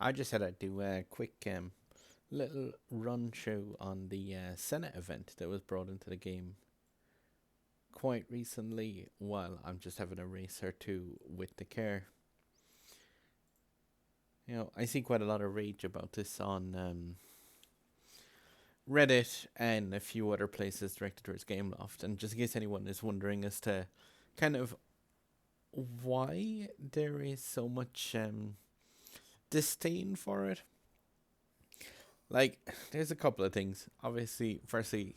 I just had to do a quick little run through on the Senna event that was brought into the game quite recently while I'm just having a race or two with the car. I see quite a lot of rage about this on Reddit and a few other places directed towards Gameloft. And just in case anyone is wondering as to kind of why there is so much disdain for it, like, there's a couple of things. Obviously, firstly,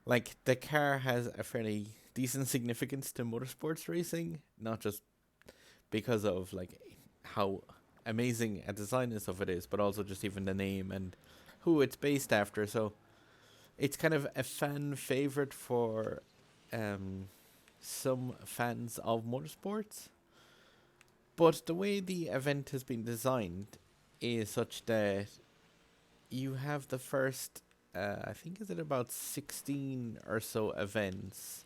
like the car has a fairly decent significance to motorsports racing, not just because of like how amazing a designers of it is, but also just even the name and who it's based after. So it's kind of a fan favorite for um, some fans of motorsports. But the way the event has been designed is such that you have the first, I think, is it about 16 or so events,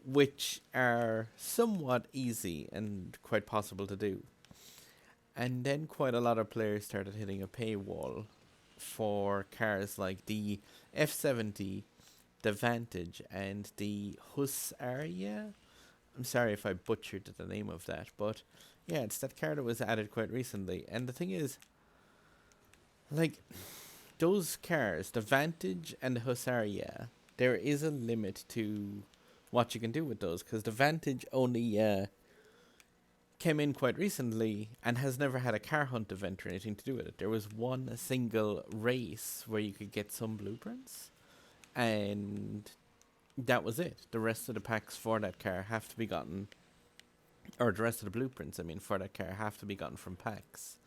which are somewhat easy and quite possible to do. And then quite a lot of players started hitting a paywall for cars like the F20, the Vantage, and the Husaria. I'm sorry if I butchered the name of that, but yeah, it's that car that was added quite recently. And the thing is, like, those cars, the Vantage and the Husaria, there is a limit to what you can do with those, because the Vantage only came in quite recently and has never had a car hunt event or anything to do with it. There was one single race where you could get some blueprints, and that was it. The rest of the packs for that car have to be gotten, or the rest of the blueprints, I mean, for that car have to be gotten from packs.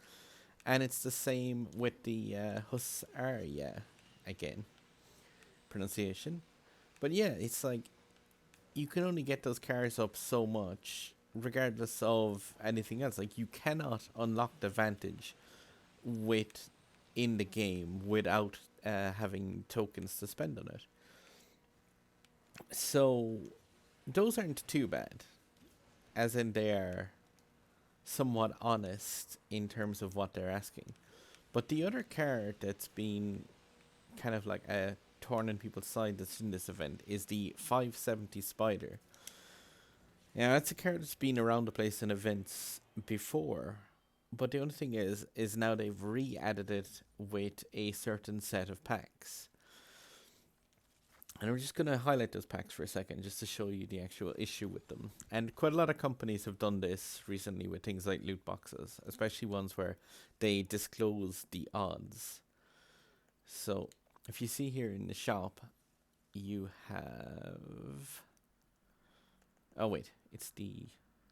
And it's the same with the Husaria, again, pronunciation. But yeah, it's like you can only get those cars up so much, regardless of anything else. Like, you cannot unlock the Vantage with in the game without having tokens to spend on it. So those aren't too bad, as in they are somewhat honest in terms of what they're asking. But the other car that's been kind of like a torn in people's side that's in this event is the 570 Spider. Yeah, that's a car that's been around the place in events before, but the only thing is now they've re-added it with a certain set of packs. And we're just going to highlight those packs for a second just to show you the actual issue with them. And quite a lot of companies have done this recently with things like loot boxes, especially ones where they disclose the odds. So if you see here in the shop, you have... Oh wait, it's the...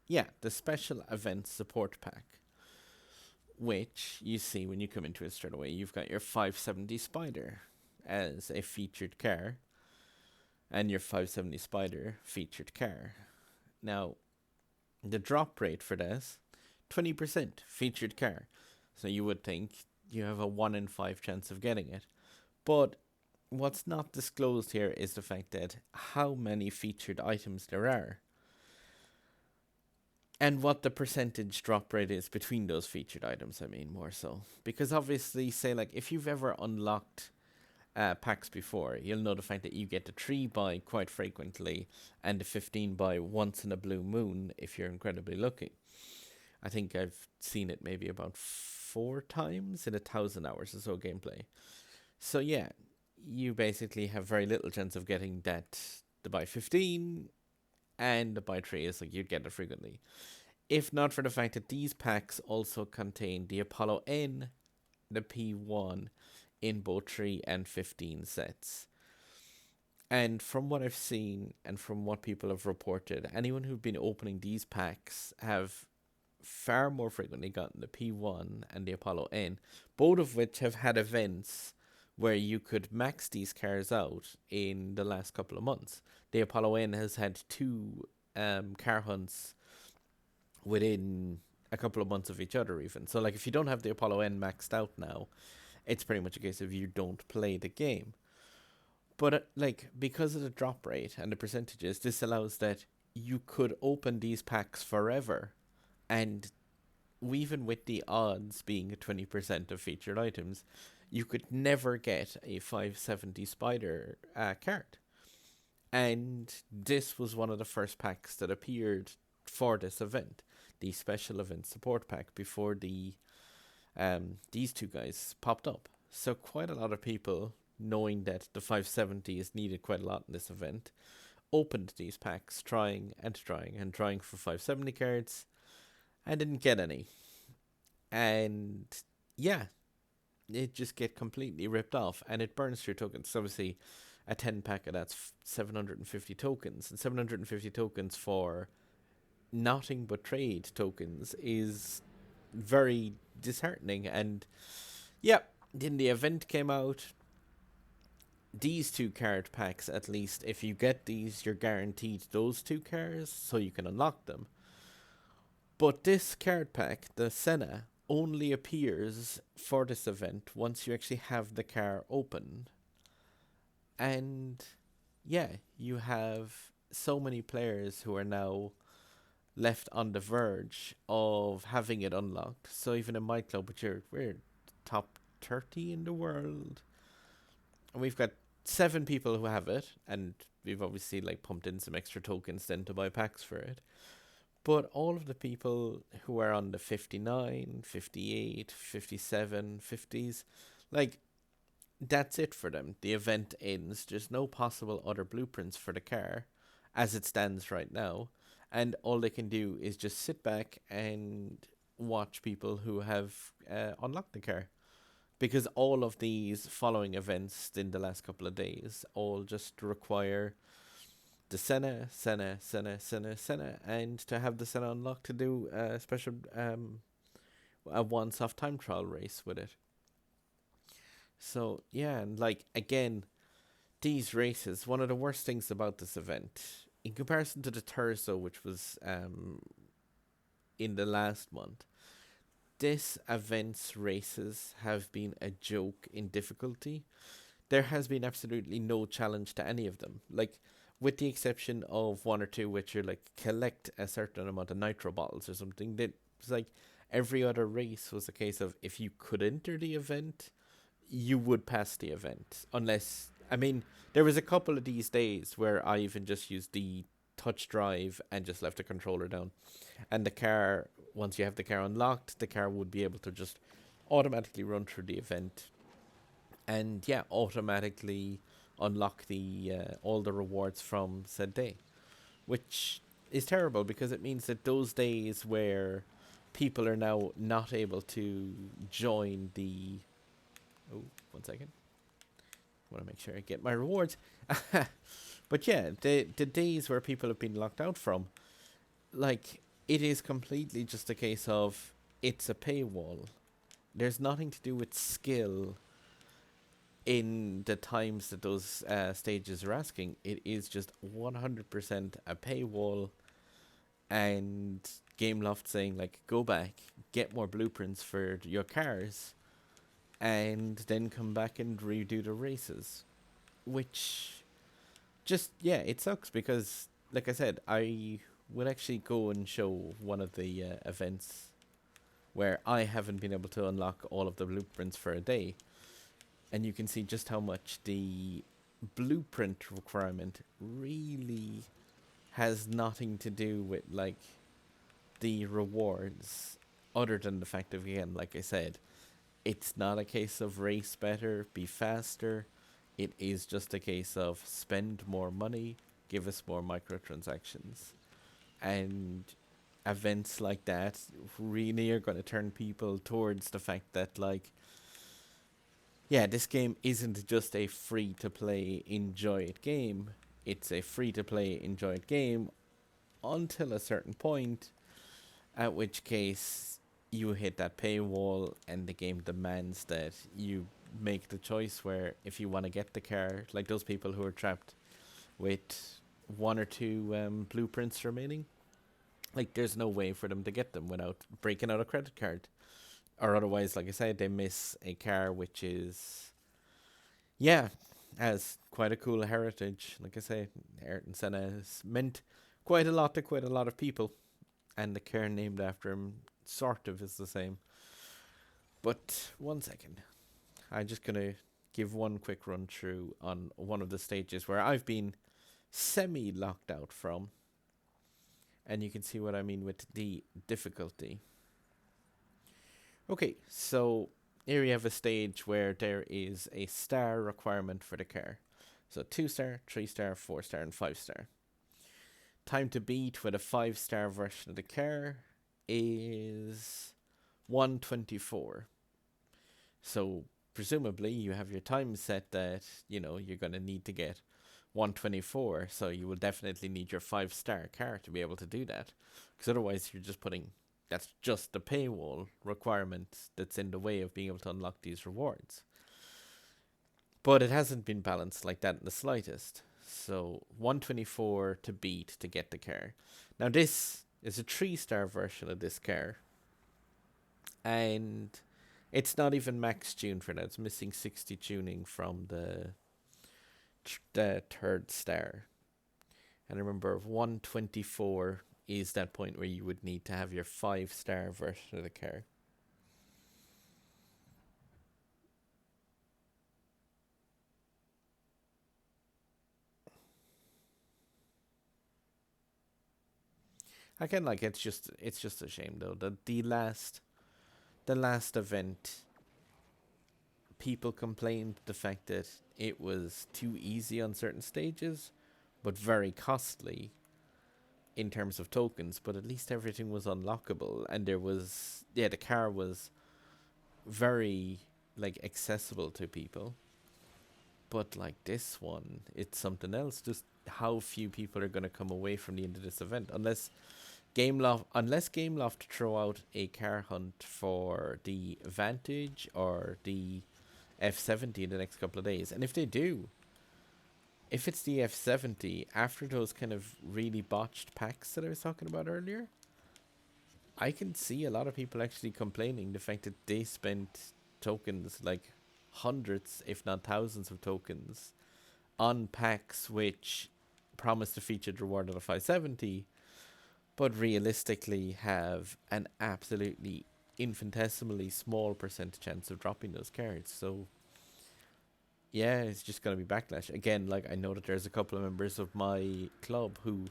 Yeah, the special event support pack, which you see when you come into it straight away. You've got your 570 Spider as a featured car, and your 570 Spider featured car. Now, the drop rate for this, 20% featured car. So you would think you have a 1 in 5 chance of getting it. But what's not disclosed here is the fact that how many featured items there are, and what the percentage drop rate is between those featured items, I mean, more so. Because obviously, say, like, if you've ever unlocked packs before, you'll know the fact that you get the 3 buy quite frequently and the 15 buy once in a blue moon if you're incredibly lucky. I think I've seen it maybe about 4 times in 1,000 hours or so gameplay. So yeah, you basically have very little chance of getting that the buy 15, and the buy 3 is like you'd get it frequently. If not for the fact that these packs also contain the Apollo N, the P1, in both 3 and 15 sets. And from what I've seen and from what people have reported, anyone who've been opening these packs have far more frequently gotten the P1 and the Apollo N, both of which have had events where you could max these cars out in the last couple of months. The Apollo N has had 2 car hunts within a couple of months of each other even. So like if you don't have the Apollo N maxed out now, it's pretty much a case of you don't play the game. But like, because of the drop rate and the percentages, this allows that you could open these packs forever and even with the odds being 20% of featured items, you could never get a 570 Spider card. And this was one of the first packs that appeared for this event, the special event support pack, before these two guys popped up. So quite a lot of people, knowing that the 570 is needed quite a lot in this event, opened these packs, trying and trying and trying for 570 cards, and didn't get any. And yeah, it just get completely ripped off, and it burns through tokens. So obviously, a 10 pack of that's 750 tokens, and 750 tokens for nothing but trade tokens is very disheartening. And yeah, then the event came out. These two card packs, at least, if you get these, you're guaranteed those two cards, so you can unlock them. But this card pack, the Senna, only appears for this event once you actually have the car open. And yeah, you have so many players who are now left on the verge of having it unlocked. So even in my club, which we're top 30 in the world, and we've got 7 people who have it, and we've obviously like pumped in some extra tokens then to buy packs for it. But all of the people who are on the 59, 58, 57, 50s, like, that's it for them. The event ends. There's no possible other blueprints for the car as it stands right now. And all they can do is just sit back and watch people who have unlocked the car. Because all of these following events in the last couple of days all just require the Senna, and to have the Senna unlocked to do a special a once-off time trial race with it. So yeah, and like again, these races, one of the worst things about this event, in comparison to the Terzo, which was in the last month, this event's races have been a joke in difficulty. There has been absolutely no challenge to any of them. Like, with the exception of one or two, which are like collect a certain amount of nitro bottles or something. That was like every other race was a case of if you could enter the event, you would pass the event. Unless, I mean, there was a couple of these days where I even just used the touch drive and just left the controller down. And the car, once you have the car unlocked, the car would be able to just automatically run through the event. And yeah, automatically unlock the all the rewards from said day, which is terrible because it means that those days where people are now not able to join the one second, I want to make sure I get my rewards. But yeah, the days where people have been locked out from, like, it is completely just a case of it's a paywall. There's nothing to do with skill in the times that those stages are asking. It is just 100% a paywall, and Gameloft saying, like, go back, get more blueprints for your cars, and then come back and redo the races. Which, just, yeah, it sucks because, like I said, I will actually go and show one of the events where I haven't been able to unlock all of the blueprints for a day. And you can see just how much the blueprint requirement really has nothing to do with, like, the rewards, other than the fact of, again, like I said, it's not a case of race better, be faster. It is just a case of spend more money, give us more microtransactions. And events like that really are going to turn people towards the fact that, like, yeah, this game isn't just a free-to-play, enjoy-it game. It's a free-to-play, enjoy-it game until a certain point, at which case you hit that paywall and the game demands that you make the choice where if you want to get the car, like those people who are trapped with one or two blueprints remaining, like, there's no way for them to get them without breaking out a credit card. Or otherwise, like I said, they miss a car which is, yeah, has quite a cool heritage. Like I say, Ayrton Senna has meant quite a lot to quite a lot of people. And the car named after him sort of is the same. But one second. I'm just going to give one quick run through on one of the stages where I've been semi locked out from. And you can see what I mean with the difficulty. Okay, so here we have a stage where there is a star requirement for the car. So 2-star, 3-star, 4-star, and 5-star. Time to beat with a 5-star version of the car is 1:24. So presumably you have your time set that, you're going to need to get 1:24. So you will definitely need your 5-star car to be able to do that. Because otherwise you're just that's just the paywall requirement that's in the way of being able to unlock these rewards. But it hasn't been balanced like that in the slightest. So 1:24 to beat to get the car. Now this is a 3-star version of this car. And it's not even max tuned for that. It's missing 60 tuning from the 3rd star. And remember, 1:24 is that point where you would need to have your 5-star version of the car. Again, it's just a shame though that the last event, people complained the fact that it was too easy on certain stages, but very costly in terms of tokens. But at least everything was unlockable, and the car was very accessible to people. But this one, it's something else. Just how few people are going to come away from the end of this event, unless Gameloft throw out a car hunt for the Vantage or the F70 in the next couple of days. And if they do, if it's the F70, after those kind of really botched packs that I was talking about earlier, I can see a lot of people actually complaining the fact that they spent tokens, hundreds, if not thousands of tokens, on packs which promise to feature the reward of a 570, but realistically have an absolutely infinitesimally small percent chance of dropping those cards. So yeah, it's just going to be backlash. Again, I know that there's a couple of members of my club who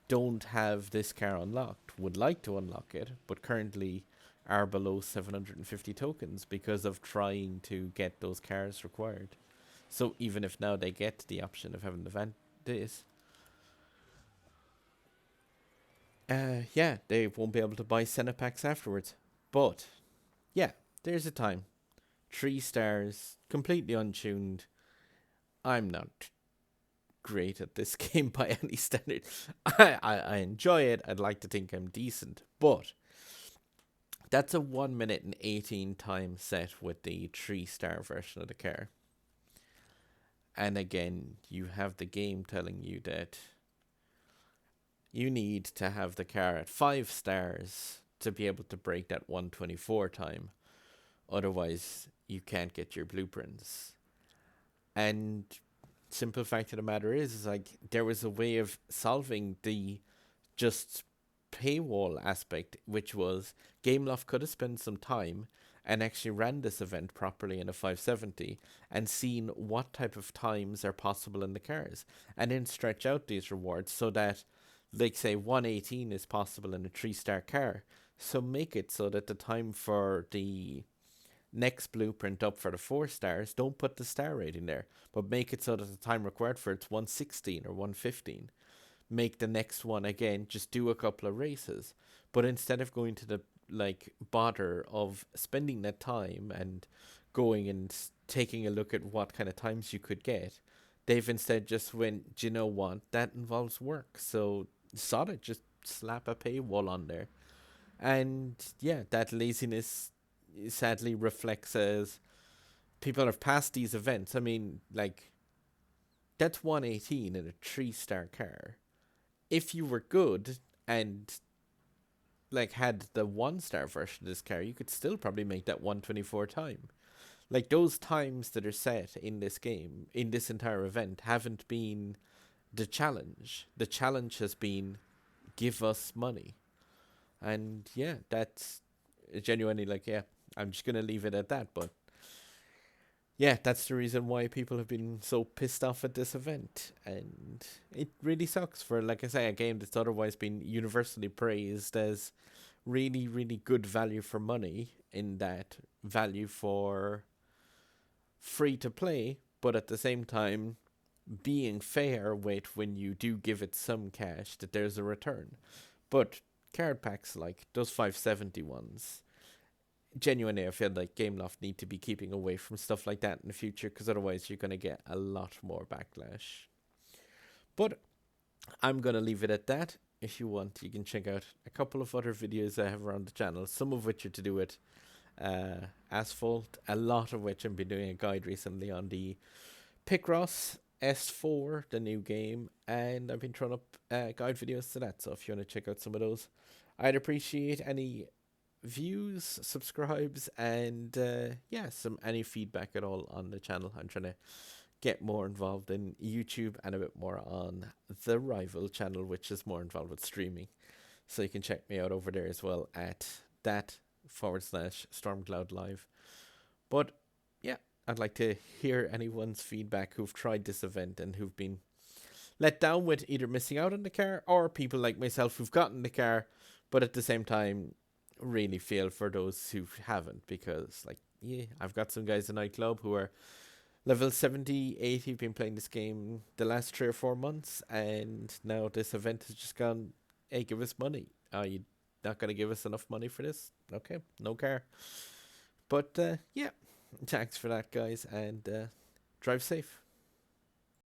don't have this car unlocked, would like to unlock it, but currently are below 750 tokens because of trying to get those cars required. So even if now they get the option of having the they won't be able to buy Senna packs afterwards. But yeah, there's a time. 3 stars, completely untuned. I'm not great at this game by any standard. I enjoy it. I'd like to think I'm decent, but that's a 1 minute and 18 time set with the 3-star version of the car. And again, you have the game telling you that you need to have the car at 5 stars to be able to break that 1:24 time. Otherwise, you can't get your blueprints. And simple fact of the matter is there was a way of solving the just paywall aspect, which was Gameloft could have spent some time and actually ran this event properly in a 570 and seen what type of times are possible in the cars, and then stretch out these rewards so that, say, 1:18 is possible in a 3-star car. So make it so that the time for the next blueprint up for the 4 stars, don't put the star rating there, but make it so that the time required for it's 1:16 or 1:15. Make the next one again, just do a couple of races. But instead of going to the bother of spending that time and going and taking a look at what kind of times you could get, they've instead just went, do you know what, that involves work, so sod it, just slap a paywall on there. And yeah, that laziness sadly reflects as people have passed these events. I mean, that's 1:18 in a 3-star car. If you were good and had the 1-star version of this car, you could still probably make that 1:24 time. Those times that are set in this game, in this entire event, haven't been the challenge. The challenge has been, give us money. And yeah, that's genuinely like, yeah, I'm just gonna leave it at that. But yeah, that's the reason why people have been so pissed off at this event, and it really sucks for, like I say, a game that's otherwise been universally praised as really, really good value for money, in that value for free to play, but at the same time being fair with when you do give it some cash that there's a return. But card packs like those 570 ones, genuinely, I feel like Gameloft need to be keeping away from stuff like that in the future, because otherwise you're going to get a lot more backlash. But I'm going to leave it at that. If you want, you can check out a couple of other videos I have around the channel, some of which are to do with Asphalt, a lot of which I've been doing a guide recently on the Picross S4, the new game, and I've been throwing up guide videos to that. So if you want to check out some of those, I'd appreciate any views, subscribes, and any feedback at all on the channel. I'm trying to get more involved in YouTube and a bit more on the rival channel, which is more involved with streaming. So you can check me out over there as well at that/Stormcloud Live. But yeah, I'd like to hear anyone's feedback who've tried this event and who've been let down with either missing out on the car, or people like myself who've gotten the car, but at the same time really feel for those who haven't, because like, yeah, I've got some guys in my club who are level 70, 80, been playing this game the last 3 or 4 months, and now this event has just gone, hey, give us money. Are you not going to give us enough money for this? Okay, no car. But yeah, thanks for that, guys, and drive safe.